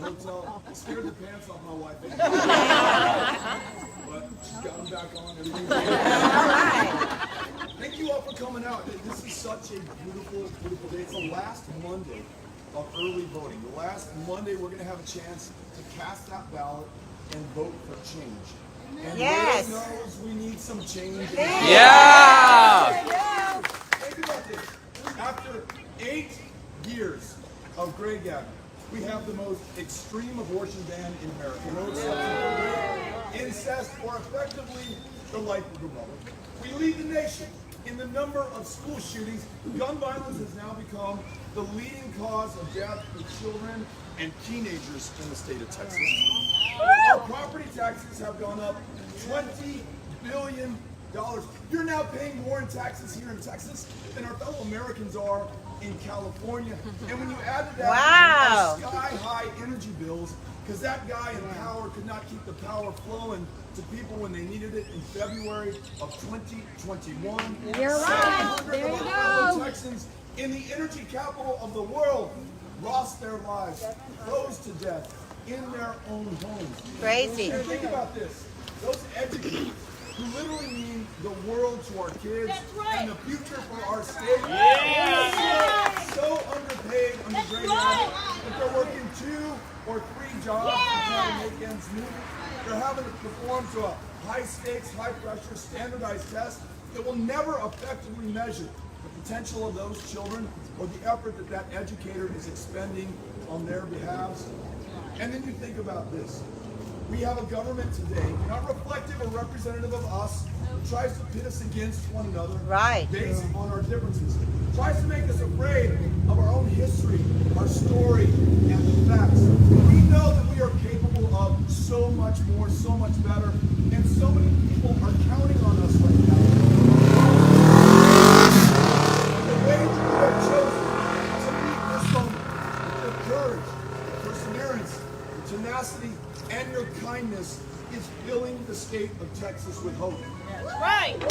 hotel. It scared the pants off my wife. But she's got them back on. Everything's good. Thank you all for coming out. This is such a beautiful, beautiful day. It's the last Monday of early voting. The last Monday we're going to have a chance to cast that ballot and vote for change. And yes. Lord knows we need some change. Yeah! Think about this. After 8 years of Greg Abbott, we have the most extreme abortion ban in America. No exception for rape, incest, or effectively the life of a mother. We lead the nation in the number of school shootings. Gun violence has now become the leading cause of death for children and teenagers in the state of Texas. Our property taxes have gone up $20 billion. You're now paying more in taxes here in Texas than our fellow Americans are in California. And when you add to that our sky-high energy bills, because that guy in power could not keep the power flowing to people when they needed it in February of 2021. You're right. There you go. Texans in the energy capital of the world lost their lives, froze to death in their own homes. Crazy. And think about this. Those educators who literally mean the world to our kids and the future for our state. So underpaid under Greg Abbott that they're working 2 or 3 jobs to try to make ends meet. They're having to perform to a high-stakes, high-pressure, standardized test that will never effectively measure the potential of those children or the effort that that educator is expending on their behalves. And then you think about this. We have a government today, not reflective or representative of us, who tries to pit us against one another based on our differences. Tries to make us afraid of our own history, our story, and the facts. We know that we are capable of so much more, so much better, and so many people are counting on us right now. The way that you have chosen to meet this moment with the courage, the perseverance, the tenacity, and your kindness is filling the state of Texas with hope. Right. We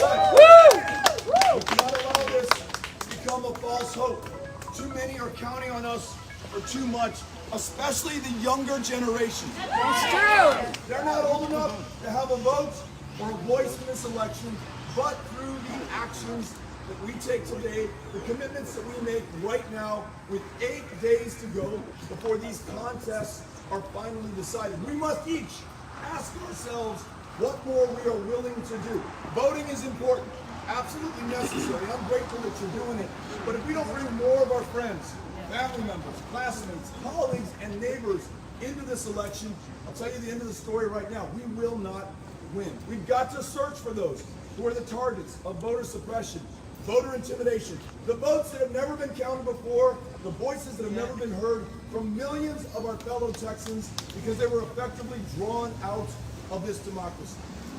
cannot allow this to become a false hope. Too many are counting on us for too much, especially the younger generation. That's true. They're not old enough to have a vote or a voice in this election, but through the actions that we take today, the commitments that we make right now, with 8 days to go before these contests are finally decided. We must each ask ourselves what more we are willing to do. Voting is important, absolutely necessary. I'm grateful that you're doing it. But if we don't bring more of our friends, family members, classmates, colleagues, and neighbors into this election, I'll tell you the end of the story right now. We will not win. We've got to search for those who are the targets of voter suppression, voter intimidation, the votes that have never been counted before, the voices that have never been heard from millions of our fellow Texans because they were effectively drawn out of this democracy.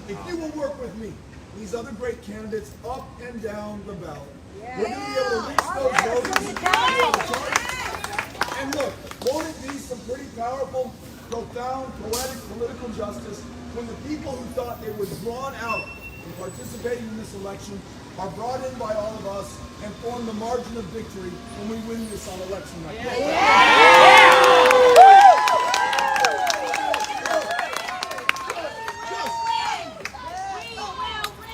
If you will work with me, these other great candidates up and down the ballot, we're going to be able to reach those voters. And look, won't it be some pretty powerful, profound, poetic political justice when the people who thought they were drawn out from participating in this election are brought in by all of us and form the margin of victory when we win this on election night.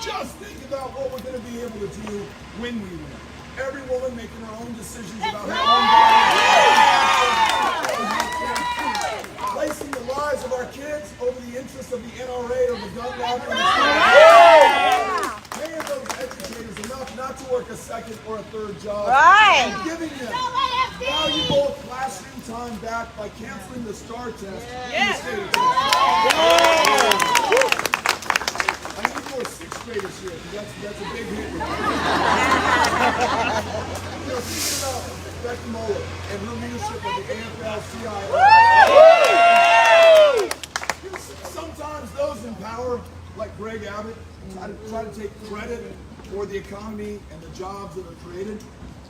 Just think about what we're going to be able to do when we win. Every woman making her own decisions about her own body. Placing the lives of our kids over the interests of the NRA or the gun lobby. Paying those educators enough not to work a second or a third job. And giving them valuable classroom time back by canceling the STAR test in the state of Texas. I need more 6th graders here, because that's a big hit. Thinking about Becky Muller and her leadership of the AFL-CIO. Sometimes those in power, like Greg Abbott, try to take credit for the economy and the jobs that are created.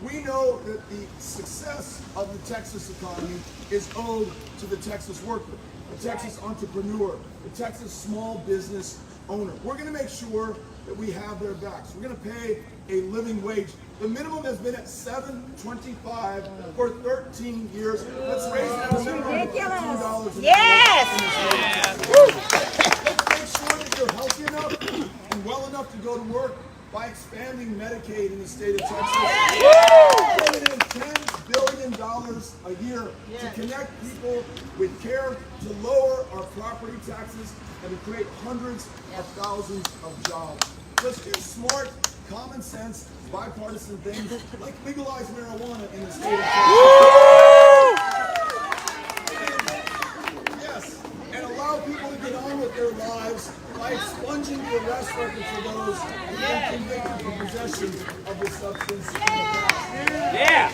We know that the success of the Texas economy is owed to the Texas worker, the Texas entrepreneur, the Texas small business owner. We're going to make sure that we have their backs. We're going to pay a living wage. The minimum has been at $7.25 for 13 years. Let's raise it to $15 was an Yes! Let's make sure that you're healthy enough and well enough to go to work by expanding Medicaid in the state of Texas. Putting in $10 billion a year to connect people with care, to lower our property taxes, and to create hundreds of thousands of jobs. Let's do smart, common sense, bipartisan things like legalize marijuana in the state of Texas. Yes, and allow people to get on with their lives by expunging the arrest record for those who've been convicted for possession of the substance in the past. Yeah.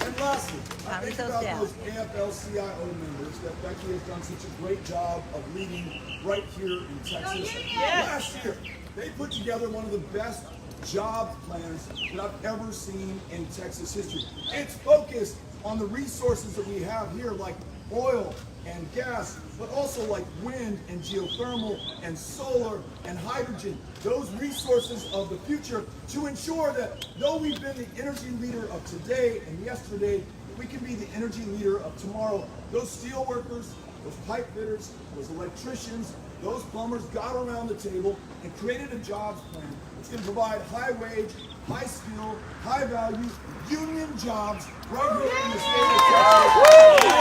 And lastly, I think about those AFL-CIO members that Becky has done such a great job of leading right here in Texas. Last year, they put together one of the best job plans that I've ever seen in Texas history. It's focused on the resources that we have here, like oil and gas, but also like wind and geothermal and solar and hydrogen, those resources of the future, to ensure that though we've been the energy leader of today and yesterday, we can be the energy leader of tomorrow. Those steel workers, those pipe fitters, those electricians, those plumbers got around the table and created a jobs plan. It's going to provide high wage, high skill, high value, union jobs right here in the state of Texas.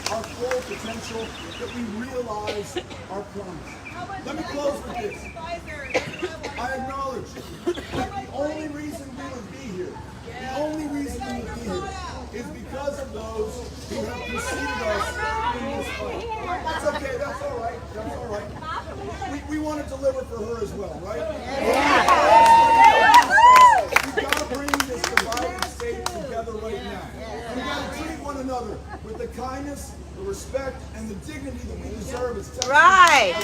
Our full potential, that we realize our promise. Let me close with this. I acknowledge that the only reason we would be here, is because of those who have preceded us in this fight. That's okay, that's all right, We want to deliver for her as well, right? We've got to bring this divided state together right now. We've got to treat one another with the kindness, the respect, and the dignity that we deserve as Texans. Right.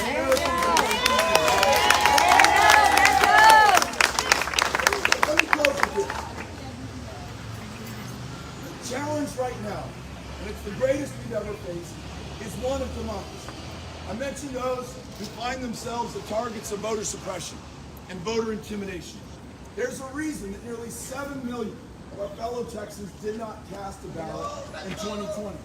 Let me close with this. The challenge right now, and it's the greatest we've ever faced, is one of democracy. I mentioned those who find themselves the targets of voter suppression and voter intimidation. There's a reason that nearly 7 million of our fellow Texans did not cast a ballot in 2020.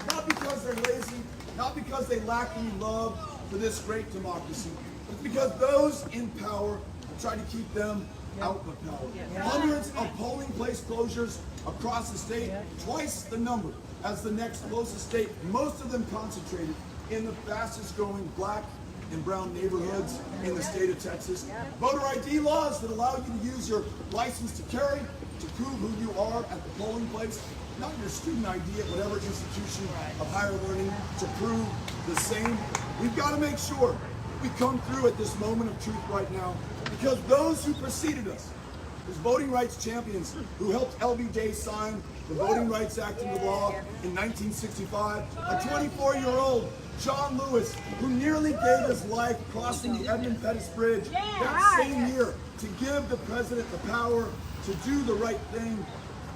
Not because they're lazy, not because they lack any love for this great democracy, but because those in power try to keep them out of power. Hundreds of polling place closures across the state, twice the number as the next closest state, most of them concentrated in the fastest growing black and brown neighborhoods in the state of Texas. Voter ID laws that allow you to use your license to carry to prove who you are at the polling place, not your student ID at whatever institution of higher learning to prove the same. We've got to make sure we come through at this moment of truth right now, because those who preceded us, as voting rights champions who helped LBJ sign the Voting Rights Act into law in 1965, a 24-year-old John Lewis, who nearly gave his life crossing the Edmund Pettus Bridge that same year to give the president the power to do the right thing.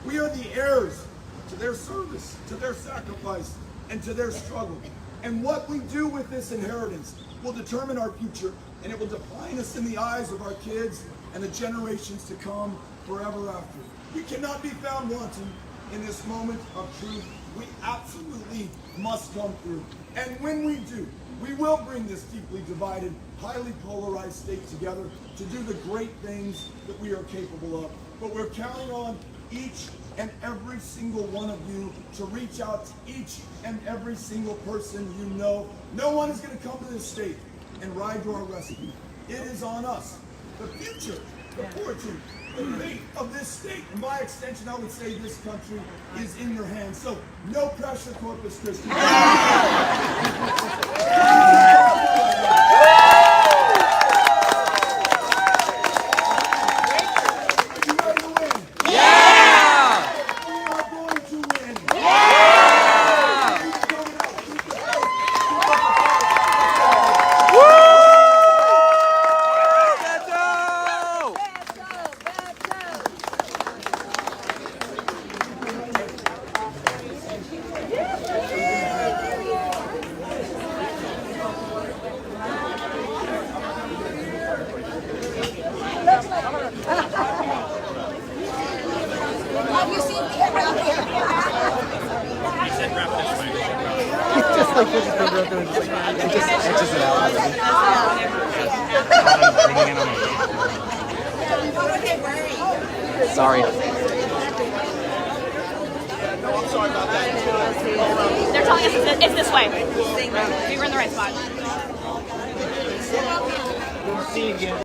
We are the heirs to their service, to their sacrifice, and to their struggle. And what we do with this inheritance will determine our future, and it will define us in the eyes of our kids and the generations to come forever after. We cannot be found wanting in this moment of truth. We absolutely must come through. And when we do, we will bring this deeply divided, highly polarized state together to do the great things that we are capable of. But we're counting on each and every single one of you to reach out to each and every single person you know. No one is going to come to this state and ride to our rescue. It is on us. The future, the fortune, the fate of this state, and by extension, I would say this country, is in your hands. So, no pressure, Corpus Christi. Just like push the finger out there and just like, it just etches it out. Sorry. They're telling us it's this way. We were in the right spot. See you again.